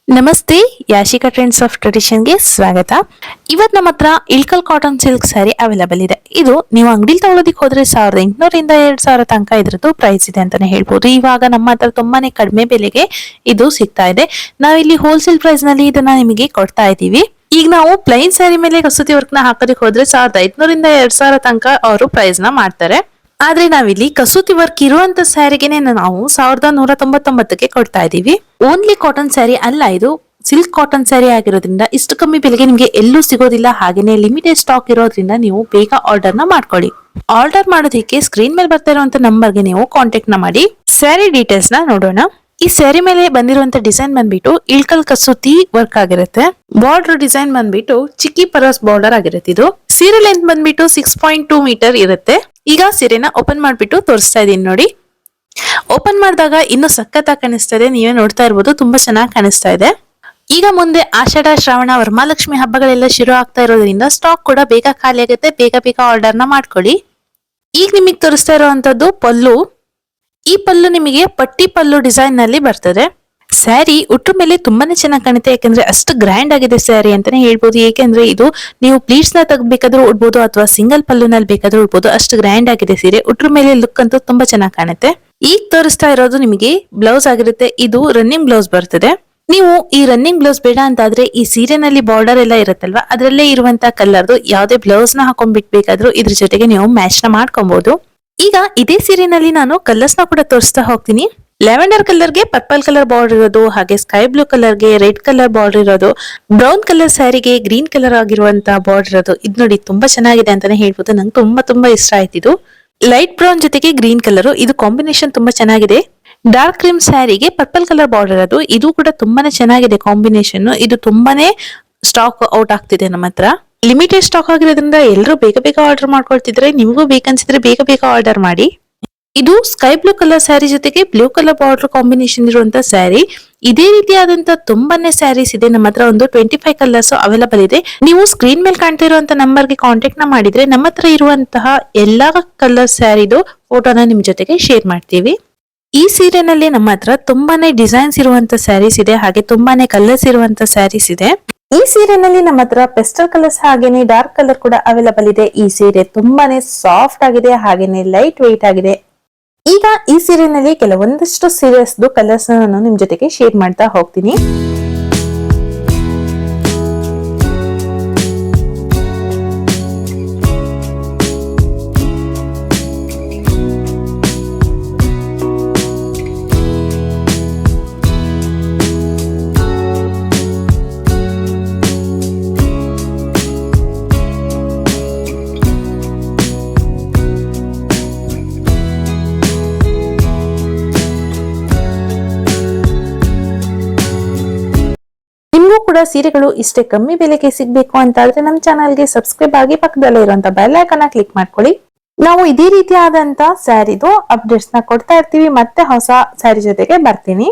ನಮಸ್ತೆ, Yashika trends of ಟ್ರೆಡಿಷನ್ಗೆ ಸ್ವಾಗತ. ಇವತ್ತು ನಮ್ಮ ಹತ್ರ Ilkal cotton silk sari available ಇದೆ. ಇದು ನೀವು ಅಂಗಡಿಲಿ ತಗೊಳ್ಳೋದಿಕ್ ಹೋದ್ರೆ 1800 ರಿಂದ 2000 ತನಕ ಇದ್ರದ್ದು ಪ್ರೈಸ್ ಇದೆ ಅಂತಾನೆ ಹೇಳ್ಬೋದು. ಇವಾಗ ನಮ್ಮ ಹತ್ರ ತುಂಬಾನೇ ಕಡಿಮೆ ಬೆಲೆಗೆ ಇದು ಸಿಗ್ತಾ ಇದೆ. ನಾವಿಲ್ಲಿ ಹೋಲ್ಸೇಲ್ ಪ್ರೈಸ್ ನಲ್ಲಿ ಇದನ್ನ ನಿಮಗೆ ಕೊಡ್ತಾ ಇದೀವಿ. ಈಗ ನಾವು ಪ್ಲೈನ್ ಸ್ಯಾರಿ ಮೇಲೆ ಕಸೂತಿ ವರ್ಕ್ ನ ಹಾಕೋದಕ್ಕೆ ಹೋದ್ರೆ 1500 ರಿಂದ 2000 ತನಕ ಅವರು ಪ್ರೈಸ್ ನ ಮಾಡ್ತಾರೆ. ಆದ್ರೆ ನಾವಿಲ್ಲಿ ಕಸೂತಿ ವರ್ಕ್ ಇರುವಂತ ಸ್ಯಾರಿಗೆನೆ ನಾವು 1199ಕ್ಕೆ ಕೊಡ್ತಾ ಇದೀವಿ. ಓನ್ಲಿ ಕಾಟನ್ ಸ್ಯಾರಿ ಅಲ್ಲ, ಇದು ಸಿಲ್ಕ್ ಕಾಟನ್ ಸ್ಯಾರಿ ಆಗಿರೋದ್ರಿಂದ ಇಷ್ಟು ಕಮ್ಮಿ ಬೆಲೆಗೆ ನಿಮ್ಗೆ ಎಲ್ಲೂ ಸಿಗೋದಿಲ್ಲ. ಹಾಗೇನೆ ಲಿಮಿಟೆಡ್ ಸ್ಟಾಕ್ ಇರೋದ್ರಿಂದ ನೀವು ಬೇಗ ಆರ್ಡರ್ ನ ಮಾಡ್ಕೊಳ್ಳಿ. ಆರ್ಡರ್ ಮಾಡೋದಕ್ಕೆ ಸ್ಕ್ರೀನ್ ಮೇಲೆ ಬರ್ತಾ ಇರುವಂತ ನಂಬರ್ಗೆ ನೀವು ಕಾಂಟ್ಯಾಕ್ಟ್ ನ ಮಾಡಿ. ಸ್ಯಾರಿ ಡೀಟೇಲ್ಸ್ ನ ನೋಡೋಣ. ಈ ಸ್ಯಾರಿ ಮೇಲೆ ಬಂದಿರುವಂತ ಡಿಸೈನ್ ಬಂದ್ಬಿಟ್ಟು ಇಳ್ಕಲ್ ಕಸೂತಿ ವರ್ಕ್ ಆಗಿರುತ್ತೆ. ಬಾರ್ಡರ್ ಡಿಸೈನ್ ಬಂದ್ಬಿಟ್ಟು ಚಿಕ್ಕಿ ಪರಸ್ ಬಾರ್ಡರ್ ಆಗಿರುತ್ತೆ. ಇದು ಸೀರೆ ಲೆಂತ್ ಬಂದ್ಬಿಟ್ಟು 6.2 ಮೀಟರ್ ಇರುತ್ತೆ. ಈಗ ಸೀರೆನ ಓಪನ್ ಮಾಡ್ಬಿಟ್ಟು ತೋರಿಸ್ತಾ ಇದೀನಿ ನೋಡಿ. ಓಪನ್ ಮಾಡಿದಾಗ ಇನ್ನು ಸಖತ್ತಾಗಿ ಕಾಣಿಸ್ತಾ ಇದೆ. ನೀವೇ ನೋಡ್ತಾ ಇರ್ಬೋದು, ತುಂಬಾ ಚೆನ್ನಾಗಿ ಕಾಣಿಸ್ತಾ ಇದೆ. ಈಗ ಮುಂದೆ ಆಷಾಢ, ಶ್ರಾವಣ, ವರಮಹಾಲಕ್ಷ್ಮಿ ಹಬ್ಬಗಳೆಲ್ಲ ಶುರು ಆಗ್ತಾ ಇರೋದ್ರಿಂದ ಸ್ಟಾಕ್ ಕೂಡ ಬೇಗ ಖಾಲಿ ಆಗುತ್ತೆ. ಬೇಗ ಬೇಗ ಆರ್ಡರ್ ನ ಮಾಡ್ಕೊಳ್ಳಿ. ಈಗ ನಿಮಗೆ ತೋರಿಸ್ತಾ ಇರುವಂತದ್ದು ಪಲ್ಲು. ಈ ಪಲ್ಲು ನಿಮಗೆ ಪಟ್ಟಿ ಪಲ್ಲು ಡಿಸೈನ್ ನಲ್ಲಿ ಬರ್ತದೆ. ಸ್ಯಾರಿ ಉಟ್ರ ಮೇಲೆ ತುಂಬಾನೇ ಚೆನ್ನಾಗಿ ಕಾಣುತ್ತೆ, ಯಾಕಂದ್ರೆ ಅಷ್ಟು ಗ್ರ್ಯಾಂಡ್ ಆಗಿದೆ ಸ್ಯಾರಿ ಅಂತಾನೆ ಹೇಳ್ಬೋದು. ಏಕೆಂದ್ರೆ ಇದು ನೀವು ಪ್ಲೀಟ್ಸ್ ನ ತೆಗಬೇಕಾದ್ರೂ ಉಡ್ಬೋದು ಅಥವಾ ಸಿಂಗಲ್ ಪಲ್ಲುನಲ್ಲಿ ಬೇಕಾದ್ರೂ ಉಡ್ಬೋದು. ಅಷ್ಟು ಗ್ರ್ಯಾಂಡ್ ಆಗಿದೆ ಸೀರೆ. ಉಟ್ರ ಮೇಲೆ ಲುಕ್ ಅಂತೂ ತುಂಬಾ ಚೆನ್ನಾಗಿ ಕಾಣುತ್ತೆ. ಈಗ ತೋರಿಸ್ತಾ ಇರೋದು ನಿಮಗೆ ಬ್ಲೌಸ್ ಆಗಿರುತ್ತೆ. ಇದು ರನ್ನಿಂಗ್ ಬ್ಲೌಸ್ ಬರ್ತದೆ. ನೀವು ಈ ರನ್ನಿಂಗ್ ಬ್ಲೌಸ್ ಬೇಡ ಅಂತ ಆದ್ರೆ ಈ ಸೀರೆನಲ್ಲಿ ಬಾರ್ಡರ್ ಎಲ್ಲ ಇರುತ್ತಲ್ವಾ, ಅದ್ರಲ್ಲೇ ಇರುವಂತ ಕಲರ್ದು ಯಾವುದೇ ಬ್ಲೌಸ್ ನ ಹಾಕೊಂಡ್ಬಿಟ್ಬೇಕಾದ್ರೂ ಇದ್ರ ಜೊತೆಗೆ ನೀವು ಮ್ಯಾಚ್ ನ ಮಾಡ್ಕೊಬಹುದು. ಈಗ ಇದೇ ಸೀರೆನಲ್ಲಿ ನಾನು ಕಲರ್ಸ್ ನ ಕೂಡ ತೋರಿಸ್ತಾ ಹೋಗ್ತೀನಿ. ಲ್ಯಾವೆಂಡರ್ ಕಲರ್ ಗೆ ಪರ್ಪಲ್ ಕಲರ್ ಬಾರ್ಡರ್ ಇರೋದು, ಹಾಗೆ ಸ್ಕೈ ಬ್ಲೂ ಕಲರ್ ಗೆ ರೆಡ್ ಕಲರ್ ಬಾರ್ಡರ್ ಇರೋದು, ಬ್ರೌನ್ ಕಲರ್ ಸ್ಯಾರಿಗೆ ಗ್ರೀನ್ ಕಲರ್ ಆಗಿರುವಂತ ಬಾರ್ಡರ್ ಇರೋದು. ಇದು ನೋಡಿ ತುಂಬಾ ಚೆನ್ನಾಗಿದೆ ಅಂತಾನೆ ಹೇಳ್ಬೋದು. ನಂಗೆ ತುಂಬಾ ಇಷ್ಟ ಆಯ್ತು. ಇದು ಲೈಟ್ ಬ್ರೌನ್ ಜೊತೆಗೆ ಗ್ರೀನ್ ಕಲರ್, ಇದು ಕಾಂಬಿನೇಷನ್ ತುಂಬಾ ಚೆನ್ನಾಗಿದೆ. ಡಾರ್ಕ್ ಕ್ರೀಮ್ ಸ್ಯಾರಿಗೆ ಪರ್ಪಲ್ ಕಲರ್ ಬಾರ್ಡರ್ ಇರೋದು, ಇದು ಕೂಡ ತುಂಬಾನೇ ಚೆನ್ನಾಗಿದೆ ಕಾಂಬಿನೇಷನ್. ಇದು ತುಂಬಾನೇ ಸ್ಟಾಕ್ ಔಟ್ ಆಗ್ತಿದೆ ನಮ್ಮ ಹತ್ರ. ಲಿಮಿಟೆಡ್ ಸ್ಟಾಕ್ ಆಗಿರೋದ್ರಿಂದ ಎಲ್ಲರೂ ಬೇಗ ಬೇಗ ಆರ್ಡರ್ ಮಾಡ್ಕೊಳ್ತಿದ್ರೆ, ನಿಮಗೂ ಬೇಕನ್ಸಿದ್ರೆ ಬೇಗ ಬೇಗ ಆರ್ಡರ್ ಮಾಡಿ. ಇದು ಸ್ಕೈ ಬ್ಲೂ ಕಲರ್ ಸ್ಯಾರಿ ಜೊತೆಗೆ ಬ್ಲೂ ಕಲರ್ ಬಾರ್ಡರ್ ಕಾಂಬಿನೇಷನ್ ಇರುವಂತ ಸ್ಯಾರಿ. ಇದೇ ರೀತಿಯಾದಂತ ತುಂಬಾನೇ ಸ್ಯಾರೀಸ್ ಇದೆ ನಮ್ಮ ಹತ್ರ. ಒಂದು 25 ಕಲರ್ಸ್ ಅವೈಲಬಲ್ ಇದೆ. ನೀವು ಸ್ಕ್ರೀನ್ ಮೇಲೆ ಕಾಣ್ತಾ ಇರುವಂತ ನಂಬರ್ಗೆ ಕಾಂಟ್ಯಾಕ್ಟ್ ನ ಮಾಡಿದ್ರೆ ನಮ್ಮ ಹತ್ರ ಇರುವಂತಹ ಎಲ್ಲಾ ಕಲರ್ ಸ್ಯಾರಿದು ಫೋಟೋನ ನಿಮ್ ಜೊತೆಗೆ ಶೇರ್ ಮಾಡ್ತೀವಿ. ಈ ಸೀರೆನಲ್ಲಿ ನಮ್ಮ ಹತ್ರ ತುಂಬಾನೇ ಡಿಸೈನ್ಸ್ ಇರುವಂತ ಸ್ಯಾರೀಸ್ ಇದೆ, ಹಾಗೆ ತುಂಬಾನೇ ಕಲರ್ಸ್ ಇರುವಂತ ಸ್ಯಾರೀಸ್ ಇದೆ. ಈ ಸೀರೆನಲ್ಲಿ ನಮ್ಮ ಹತ್ರ ಪೆಸ್ಟಲ್ ಕಲರ್ಸ್ ಹಾಗೇನೆ ಡಾರ್ಕ್ ಕಲರ್ ಕೂಡ ಅವೈಲಬಲ್ ಇದೆ. ಈ ಸೀರೆ ತುಂಬಾನೇ ಸಾಫ್ಟ್ ಆಗಿದೆ, ಹಾಗೇನೆ ಲೈಟ್ ವೆಯ್ಟ್ ಆಗಿದೆ. ಈಗ ಈ ಸೀರೆನಲ್ಲಿ ಕೆಲವೊಂದಷ್ಟು ಸೀರೆಸ್ದು ಕಲರ್ಸ್ ನಾನು ನಿಮ್ ಜೊತೆಗೆ ಶೇರ್ ಮಾಡ್ತಾ ಹೋಗ್ತೀನಿ. ಕೂಡ ಸೀರೆಗಳು ಇಷ್ಟೇ ಕಮ್ಮಿ ಬೆಲೆಗೆ ಸಿಗ್ಬೇಕು ಅಂತ ಆದ್ರೆ ನಮ್ಮ ಚಾನಲ್ಗೆ ಸಬ್ಸ್ಕ್ರೈಬ್ ಆಗಿ ಪಕ್ಕದಲ್ಲೇ ಇರುವಂತ ಬೆಲ್ ಐಕಾನ್ ನ ಕ್ಲಿಕ್ ಮಾಡ್ಕೊಳ್ಳಿ. ನಾವು ಇದೇ ರೀತಿಯಾದಂತ ಸ್ಯಾರಿದು ಅಪ್ಡೇಟ್ಸ್ ನ ಕೊಡ್ತಾ ಇರ್ತೀವಿ. ಮತ್ತೆ ಹೊಸ ಸ್ಯಾರಿ ಜೊತೆಗೆ ಬರ್ತೀನಿ.